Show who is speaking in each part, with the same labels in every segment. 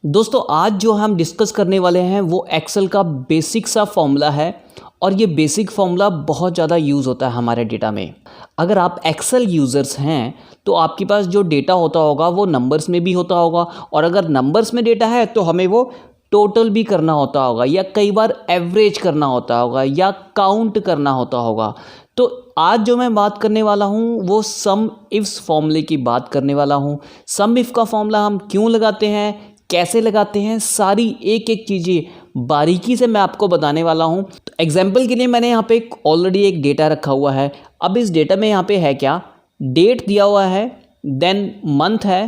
Speaker 1: दोस्तों आज जो हम डिस्कस करने वाले हैं वो एक्सेल का बेसिक सा फॉर्मूला है और ये बेसिक फॉर्मूला बहुत ज़्यादा यूज़ होता है हमारे डेटा में। अगर आप एक्सेल यूज़र्स हैं तो आपके पास जो डेटा होता होगा वो नंबर्स में भी होता होगा, और अगर नंबर्स में डेटा है तो हमें वो टोटल भी करना होता होगा, या कई बार एवरेज करना होता होगा, या काउंट करना होता होगा। तो आज जो मैं बात करने वाला हूँ वो सम इफ्स फॉर्मूले की बात करने वाला हूँ। सम इफ का फॉर्मूला हम क्यों लगाते हैं, कैसे लगाते हैं, सारी एक एक चीज़ें बारीकी से मैं आपको बताने वाला हूँ। तो एग्जाम्पल के लिए मैंने यहाँ पे ऑलरेडी एक डेटा रखा हुआ है। अब इस डेटा में यहाँ पे है क्या, डेट दिया हुआ है, देन मंथ है,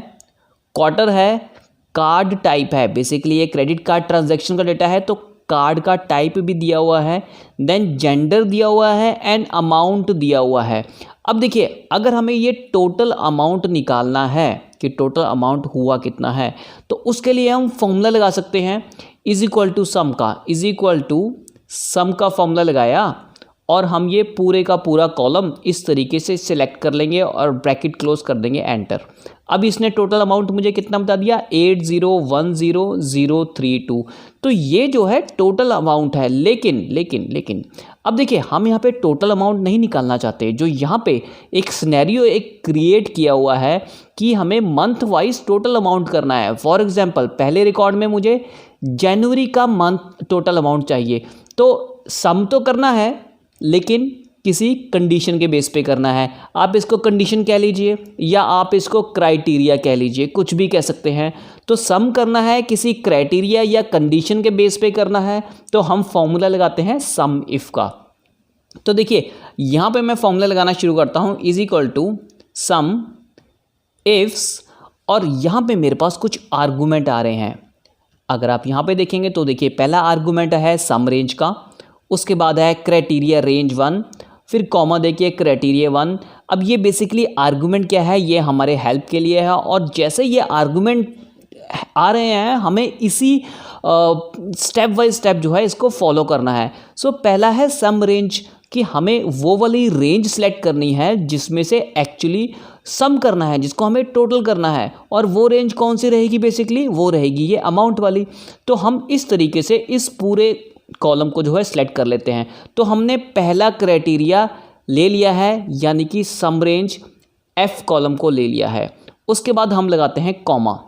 Speaker 1: क्वार्टर है, कार्ड टाइप है, बेसिकली ये क्रेडिट कार्ड ट्रांजैक्शन का डेटा है तो कार्ड का टाइप भी दिया हुआ है, देन जेंडर दिया हुआ है एंड अमाउंट दिया हुआ है। अब देखिए, अगर हमें ये टोटल अमाउंट निकालना है कि टोटल अमाउंट हुआ कितना है, तो उसके लिए हम फॉर्मूला लगा सकते हैं इज इक्वल टू सम का, इज इक्वल टू सम का फॉर्मूला लगाया और हम ये पूरे का पूरा कॉलम इस तरीके से सिलेक्ट कर लेंगे और ब्रैकेट क्लोज कर देंगे, एंटर। अब इसने टोटल अमाउंट मुझे कितना बता दिया, 801032। तो ये जो है टोटल अमाउंट है। लेकिन अब देखिए, हम यहाँ पे टोटल अमाउंट नहीं निकालना चाहते। जो यहाँ पे एक सिनेरियो एक क्रिएट किया हुआ है कि हमें मंथ वाइज टोटल अमाउंट करना है। फॉर एग्जाम्पल, पहले रिकॉर्ड में मुझे जनवरी का मंथ टोटल अमाउंट चाहिए, तो सम तो करना है लेकिन किसी कंडीशन के बेस पे करना है। आप इसको कंडीशन कह लीजिए या आप इसको क्राइटेरिया कह लीजिए, कुछ भी कह सकते हैं। तो सम करना है किसी क्राइटेरिया या कंडीशन के बेस पे करना है, तो हम फॉर्मूला लगाते हैं सम इफ का। तो देखिए, यहाँ पे मैं फॉर्मूला लगाना शुरू करता हूँ, is equal to sumifs, और यहाँ पे मेरे पास कुछ आर्गूमेंट आ रहे हैं। अगर आप यहाँ पे देखेंगे तो देखिए, पहला आर्गूमेंट है सम रेंज का, उसके बाद है क्राइटेरिया रेंज 1, फिर कॉमा देखिए क्राइटेरिया 1। अब ये बेसिकली आर्गूमेंट क्या है, ये हमारे हेल्प के लिए है, और जैसे ये आर्गूमेंट आ रहे हैं हमें इसी स्टेप बाय स्टेप जो है इसको फॉलो करना है। सो पहला है सम रेंज, कि हमें वो वाली रेंज सेलेक्ट करनी है जिसमें से एक्चुअली सम करना है, जिसको हमें टोटल करना है। और वो रेंज कौन सी रहेगी, बेसिकली वो रहेगी ये अमाउंट वाली। तो हम इस तरीके से इस पूरे कॉलम को जो है सिलेक्ट कर लेते हैं। तो हमने पहला क्राइटेरिया ले लिया है, यानी कि सम रेंज एफ कॉलम को ले लिया है। उसके बाद हम लगाते हैं कॉमा।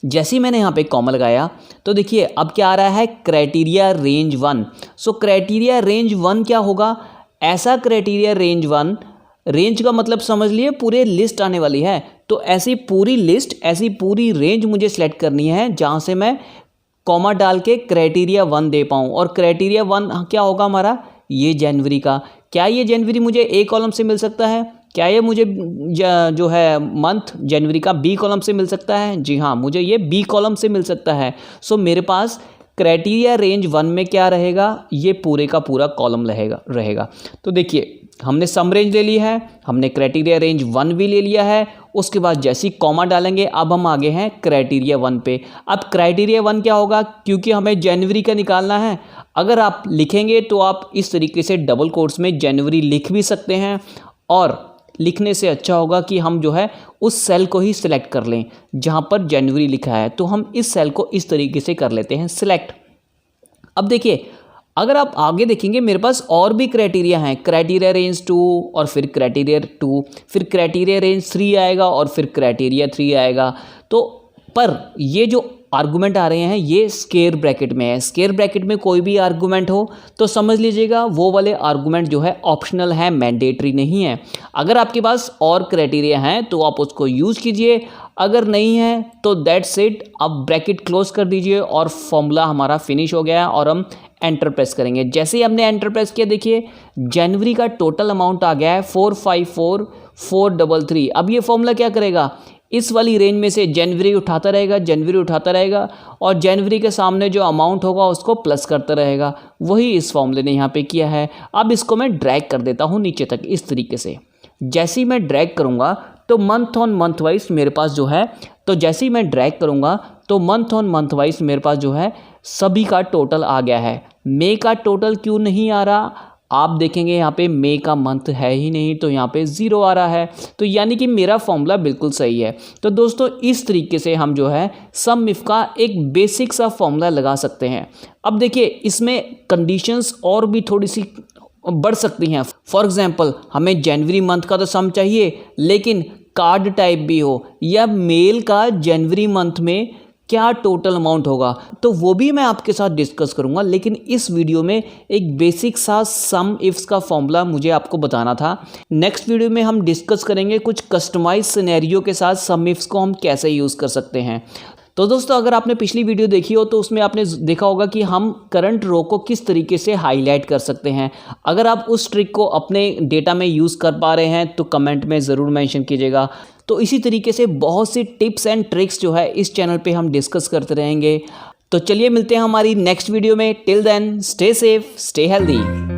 Speaker 1: जैसे ही मैंने यहाँ पे कॉमा लगाया तो देखिए अब क्या आ रहा है, क्राइटेरिया रेंज 1। सो क्राइटेरिया रेंज 1 क्या होगा, ऐसा क्राइटेरिया रेंज 1, रेंज का मतलब समझ लिए पूरे लिस्ट आने वाली है। तो ऐसी पूरी लिस्ट, ऐसी पूरी रेंज मुझे सेलेक्ट करनी है जहाँ से मैं कॉमा डाल के क्राइटेरिया 1 दे पाऊँ। और क्राइटेरिया 1 क्या होगा हमारा, ये जनवरी का। क्या ये जनवरी मुझे ए कॉलम से मिल सकता है, क्या ये मुझे जो है मंथ जनवरी का बी कॉलम से मिल सकता है, जी हाँ, मुझे ये बी कॉलम से मिल सकता है। सो मेरे पास क्राइटेरिया रेंज 1 में क्या रहेगा, ये पूरे का पूरा कॉलम रहेगा। तो देखिए, हमने सम रेंज ले ली है, हमने क्राइटेरिया रेंज 1 भी ले लिया है। उसके बाद जैसे ही कॉमा डालेंगे अब हम आगे हैं क्राइटेरिया 1 पे। अब क्राइटेरिया 1 क्या होगा, क्योंकि हमें जनवरी का निकालना है। अगर आप लिखेंगे तो आप इस तरीके से डबल कोट्स में जनवरी लिख भी सकते हैं, और लिखने से अच्छा होगा कि हम जो है उस सेल को ही सिलेक्ट कर लें जहाँ पर जनवरी लिखा है। तो हम इस सेल को इस तरीके से कर लेते हैं सिलेक्ट। अब देखिए, अगर आप आगे देखेंगे मेरे पास और भी क्राइटेरिया हैं, क्राइटेरिया रेंज 2 और फिर क्राइटेरिया 2, फिर क्राइटेरिया रेंज 3 आएगा और फिर क्राइटेरिया 3 आएगा। तो पर ये जो आर्गूमेंट आ रहे हैं ये स्क्वायर ब्रैकेट में है। स्क्वायर ब्रैकेट में कोई भी आर्गूमेंट हो तो समझ लीजिएगा वो वाले आर्गूमेंट जो है ऑप्शनल है, मैंडेटरी नहीं है। अगर आपके पास और क्राइटेरिया हैं तो आप उसको यूज़ कीजिए, अगर नहीं है तो दैट्स इट। आप ब्रैकेट क्लोज कर दीजिए और फॉर्मूला हमारा फिनिश हो गया है, और हम एंटर प्रेस करेंगे। जैसे ही हमने एंटर प्रेस किया देखिए जनवरी का टोटल अमाउंट आ गया है 454433। अब ये फॉर्मूला क्या करेगा, इस वाली रेंज में से जनवरी उठाता रहेगा और जनवरी के सामने जो अमाउंट होगा उसको प्लस करता रहेगा। वही इस फॉर्मूले ने यहाँ पे किया है। अब इसको मैं ड्रैग कर देता हूँ नीचे तक इस तरीके से। जैसे ही मैं ड्रैग करूँगा तो मंथ ऑन मंथ वाइज मेरे पास जो है, तो जैसे ही मैं ड्रैग करूँगा तो मंथ ऑन मंथ वाइज मेरे पास जो है सभी का टोटल आ गया है। मई का टोटल क्यों नहीं आ रहा, आप देखेंगे यहाँ पे मई का मंथ है ही नहीं, तो यहाँ पे 0 आ रहा है, तो यानी कि मेरा फॉर्मूला बिल्कुल सही है। तो दोस्तों इस तरीके से हम जो है सम इफ का एक बेसिक सा फॉर्मूला लगा सकते हैं। अब देखिए इसमें कंडीशंस और भी थोड़ी सी बढ़ सकती हैं। फॉर एग्जांपल हमें जनवरी मंथ का तो सम चाहिए, लेकिन कार्ड टाइप भी हो, या मेल का जनवरी मंथ में क्या टोटल अमाउंट होगा, तो वो भी मैं आपके साथ डिस्कस करूंगा। लेकिन इस वीडियो में एक बेसिक सा सम इफ्स का फॉर्मूला मुझे आपको बताना था। नेक्स्ट वीडियो में हम डिस्कस करेंगे कुछ कस्टमाइज सिनेरियो के साथ सम इफ्स को हम कैसे यूज़ कर सकते हैं। तो दोस्तों अगर आपने पिछली वीडियो देखी हो तो उसमें आपने देखा होगा कि हम करंट रो को किस तरीके से हाईलाइट कर सकते हैं। अगर आप उस ट्रिक को अपने डेटा में यूज़ कर पा रहे हैं तो कमेंट में ज़रूर मेंशन कीजिएगा। तो इसी तरीके से बहुत सी टिप्स एंड ट्रिक्स जो है इस चैनल पे हम डिस्कस करते रहेंगे। तो चलिए मिलते हैं हमारी नेक्स्ट वीडियो में। Till then stay safe, stay healthy.